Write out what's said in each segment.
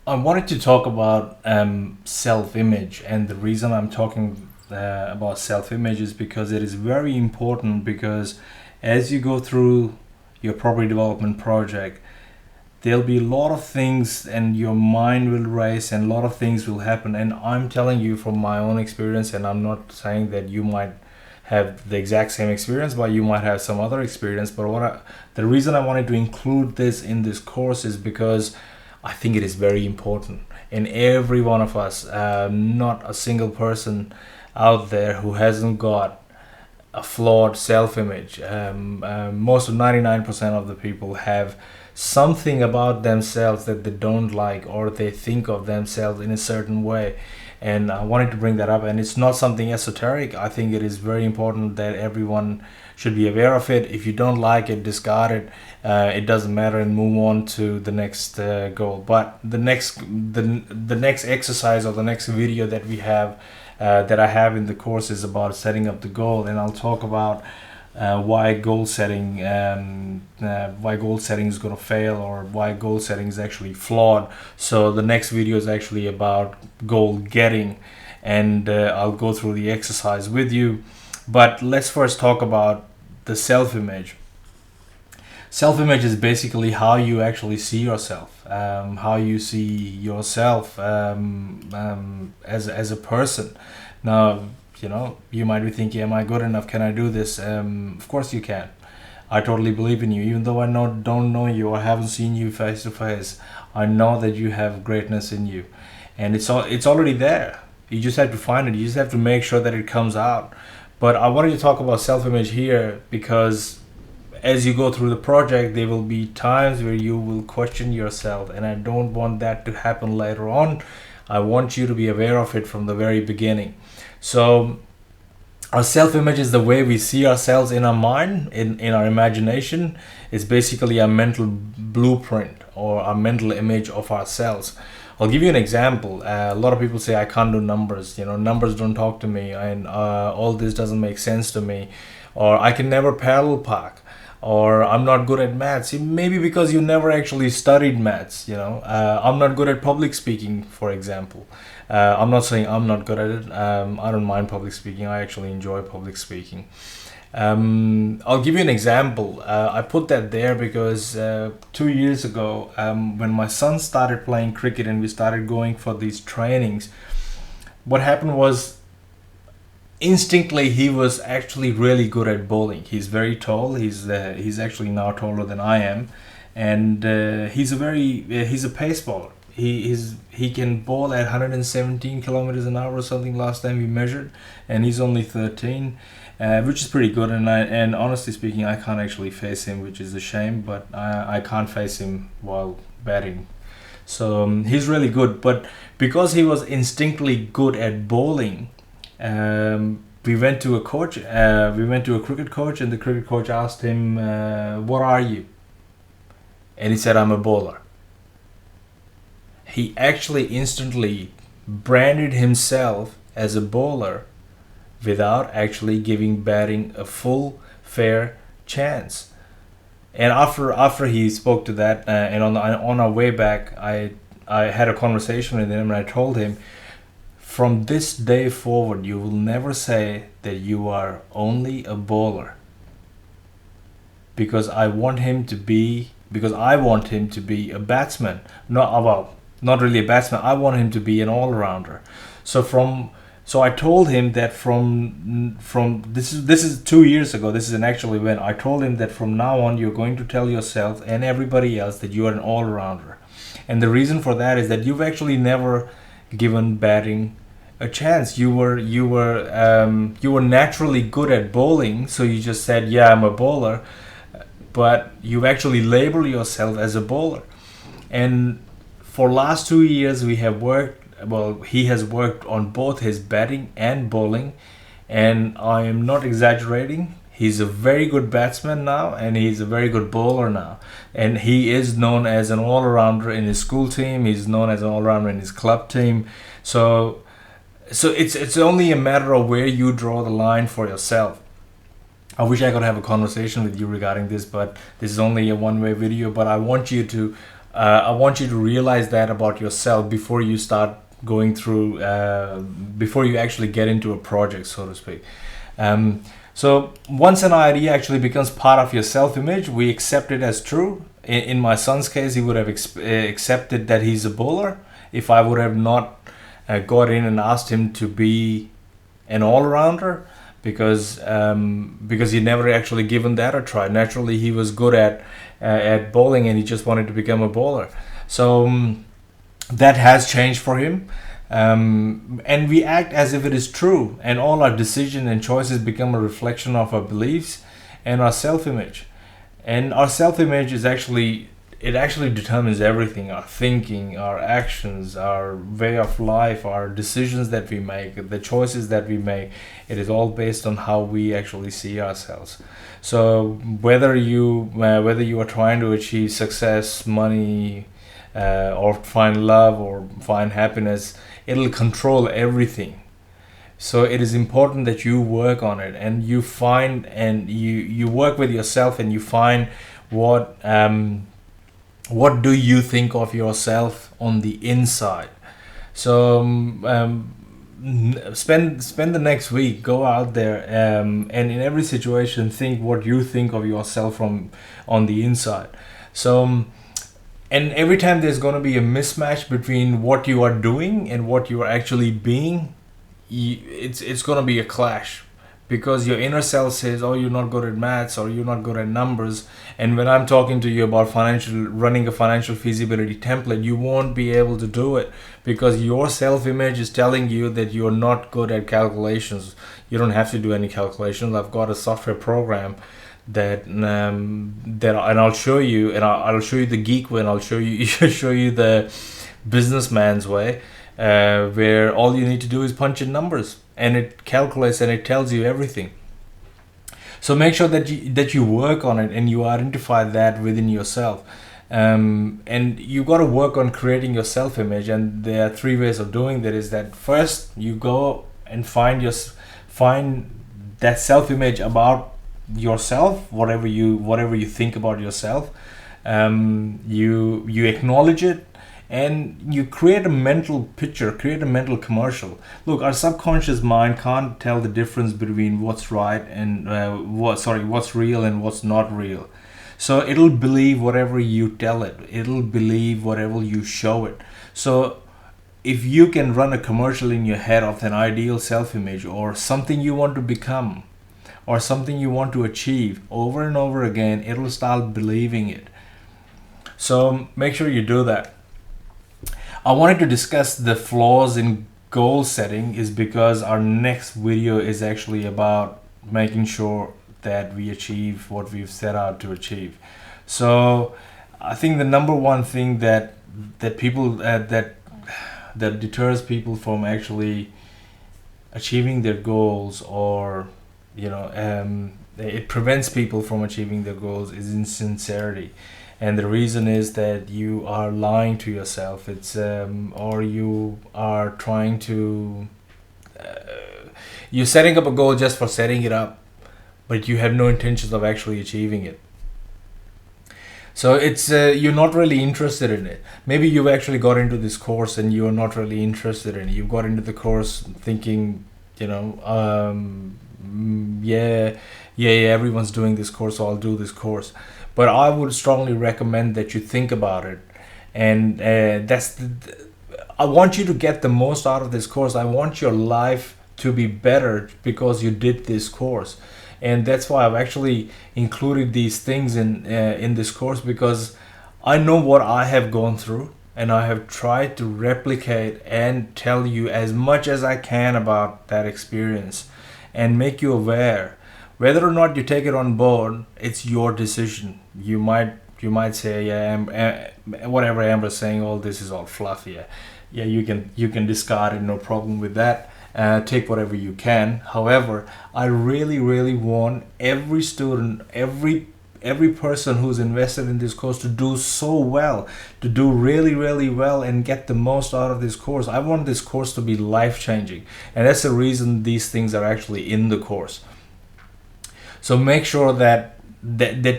I wanted to talk about self-image, and the reason I'm talking about self-image is because it is very important. Because as you go through your property development project, there'll be a lot of things, and your mind will race, and a lot of things will happen. And I'm telling you from my own experience, and I'm not saying that you might have the exact same experience, but you might have some other experience. But the reason I wanted to include this in this course is because I think it is very important in every one of us. Not a single person out there who hasn't got a flawed self-image. Most of 99% of the people have something about themselves that they don't like, or they think of themselves in a certain way. And I wanted to bring that up, and it's not something esoteric. I think it is very important that everyone should be aware of it. If you don't like it, discard it. It doesn't matter, and move on to the next goal. But the next exercise, or the next video that we have, that I have in the course, is about setting up the goal, and I'll talk about why goal setting is going to fail, or why goal setting is actually flawed. So the next video is actually about goal getting, and I'll go through the exercise with you. But let's first talk about the self-image. Self-image is basically how you actually see yourself, how you see yourself as a person. Now, you might be thinking, am I good enough? Can I do this? Of course you can. I totally believe in you. Even though don't know you, or haven't seen you face to face, I know that you have greatness in you. And it's already there. You just have to find it. You just have to make sure that it comes out. But I wanted to talk about self-image here because as you go through the project, there will be times where you will question yourself, and I don't want that to happen later on. I want you to be aware of it from the very beginning. So our self-image is the way we see ourselves in our mind, in our imagination. It's basically a mental blueprint, or a mental image of ourselves. I'll give you an example. A lot of people say I can't do numbers. Numbers don't talk to me, and all this doesn't make sense to me, or I can never parallel park, or I'm not good at maths. Maybe because you never actually studied maths. I'm not good at public speaking, for example. I'm not saying I'm not good at it. I don't mind public speaking. I actually enjoy public speaking. I'll give you an example. I put that there because 2 years ago, when my son started playing cricket and we started going for these trainings, what happened was, instinctively he was actually really good at bowling. He's very tall. He's actually now taller than I am, and he's a pace bowler. He can bowl at 117 kilometers an hour or something last time we measured, and he's only 13, which is pretty good. And honestly speaking, I can't actually face him, which is a shame. But I can't face him while batting. So he's really good. But because he was instinctively good at bowling, we went to a coach. We went to a cricket coach, and the cricket coach asked him, "What are you?" And he said, "I'm a bowler." He actually instantly branded himself as a bowler without actually giving batting a full fair chance. And after he spoke to that, and on our way back, I had a conversation with him, and I told him, from this day forward, you will never say that you are only a bowler, because I want him to be a batsman. Not really a batsman. I want him to be an all-rounder. So I told him that from this is 2 years ago. This is an actual event. I told him that from now on, you're going to tell yourself and everybody else that you are an all-rounder. And the reason for that is that you've actually never given batting a chance. You were naturally good at bowling, so you just said, "Yeah, I'm a bowler," but you actually label yourself as a bowler. And for last 2 years, we have worked. Well, he has worked on both his batting and bowling, and I am not exaggerating. He's a very good batsman now, and he's a very good bowler now. And he is known as an all-rounder in his school team. He's known as an all-rounder in his club team. So it's only a matter of where you draw the line for yourself. I wish I could have a conversation with you regarding this, but this is only a one-way video. But I want you to I want you to realize that about yourself before you start going through, before you actually get into a project, so to speak. So once an idea actually becomes part of your self-image, we accept it as true. In my son's case, he would have accepted that he's a bowler if I would have not got in and asked him to be an all-rounder, because he never actually given that a try. Naturally, he was good at bowling, and he just wanted to become a bowler. So that has changed for him. And we act as if it is true, and all our decisions and choices become a reflection of our beliefs and our self-image. And our self-image is actually determines everything: our thinking, our actions, our way of life, our decisions that we make, the choices that we make. It is all based on how we actually see ourselves. So whether you are trying to achieve success, money, or find love or find happiness, it'll control everything. So it is important that you work on it, and you find, and you work with yourself, and you find what do you think of yourself on the inside. So spend the next week, go out there, and in every situation think what you think of yourself from on the inside. So and every time there's going to be a mismatch between what you are doing and what you are actually being, it's going to be a clash, because your inner self says, oh, you're not good at maths, or you're not good at numbers. And when I'm talking to you about running a financial feasibility template, you won't be able to do it, because your self-image is telling you that you're not good at calculations. You don't have to do any calculations. I've got a software program that and I'll show you, and I'll show you the geek way, and I'll show you show you the businessman's way, where all you need to do is punch in numbers, and it calculates and it tells you everything. So make sure that you work on it, and you identify that within yourself. And you got to work on creating your self-image, and there are 3 ways of doing that. Is that first you go and find that self-image about yourself, whatever you think about yourself. You acknowledge it, and you create a mental picture, create a mental commercial. Look, our subconscious mind can't tell the difference between what's right and what's real and what's not real. So it'll believe whatever you tell it. It'll believe whatever you show it. So if you can run a commercial in your head of an ideal self-image, or something you want to become, or something you want to achieve over and over again, it'll start believing it. So make sure you do that. I wanted to discuss the flaws in goal setting is because our next video is actually about making sure that we achieve what we've set out to achieve. So I think the number one thing that people that deters people from actually achieving their goals, or it prevents people from achieving their goals, is insincerity. And the reason is that you are lying to yourself. It's or you are trying to you're setting up a goal just for setting it up, but you have no intentions of actually achieving it. So it's you're not really interested in it. Maybe you've actually got into this course and you're not really interested in it. You got into the course thinking, everyone's doing this course, so I'll do this course. But I would strongly recommend that you think about it. And I want you to get the most out of this course. I want your life to be better because you did this course. And that's why I've actually included these things in this course, because I know what I have gone through, and I have tried to replicate and tell you as much as I can about that experience and make you aware. Whether or not you take it on board, it's your decision. You might say, whatever Amber's saying, all this is all fluff. You can discard it, no problem with that. Take whatever you can. However, I really, really want every student, every person who's invested in this course to do so well, to do really, really well and get the most out of this course. I want this course to be life-changing, and that's the reason these things are actually in the course. So make sure that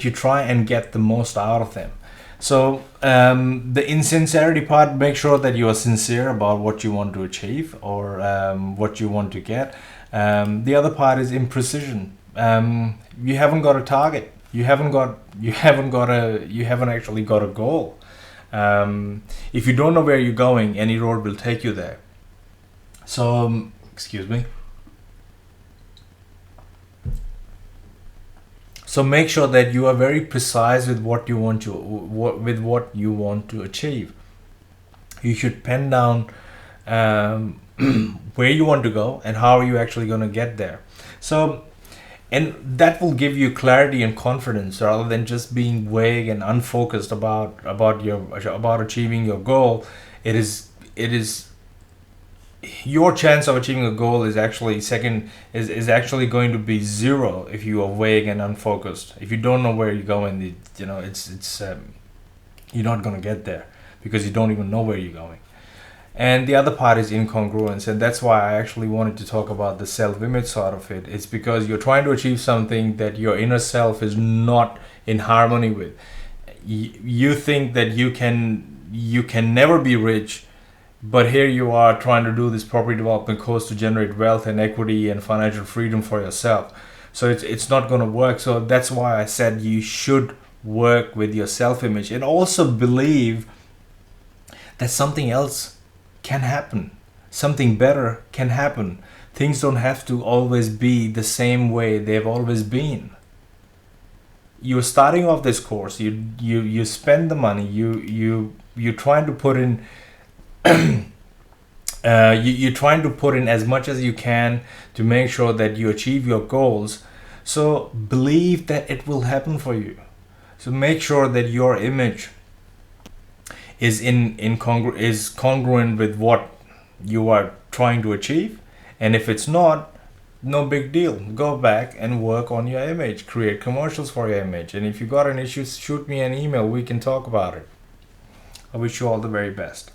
you try and get the most out of them. So the insincerity part, make sure that you are sincere about what you want to achieve or what you want to get. The other part is imprecision. You haven't got a target. You haven't actually got a goal. If you don't know where you're going, any road will take you there. So excuse me. So make sure that you are very precise with what you want to achieve. You should pen down where you want to go and how are you actually going to get there. So, and that will give you clarity and confidence rather than just being vague and unfocused about achieving your goal. It is your chance of achieving a goal is actually actually going to be zero if you are vague and unfocused. If you don't know where you're going, it's you're not going to get there because you don't even know where you're going. And the other part is incongruence, and that's why I actually wanted to talk about the self-image side of it. It's because you're trying to achieve something that your inner self is not in harmony with. You think that you can never be rich, but here you are trying to do this property development course to generate wealth and equity and financial freedom for yourself. So it's not going to work. So that's why I said you should work with your self-image and also believe that something else can happen. Something better can happen. Things don't have to always be the same way they've always been. You're starting off this course. You spend the money. You're trying to put in you're trying to put in as much as you can to make sure that you achieve your goals. So believe that it will happen for you. So make sure that your image is congruent with what you are trying to achieve. And if it's not, no big deal. Go back and work on your image. Create commercials for your image. And if you got an issue, shoot me an email. We can talk about it. I wish you all the very best.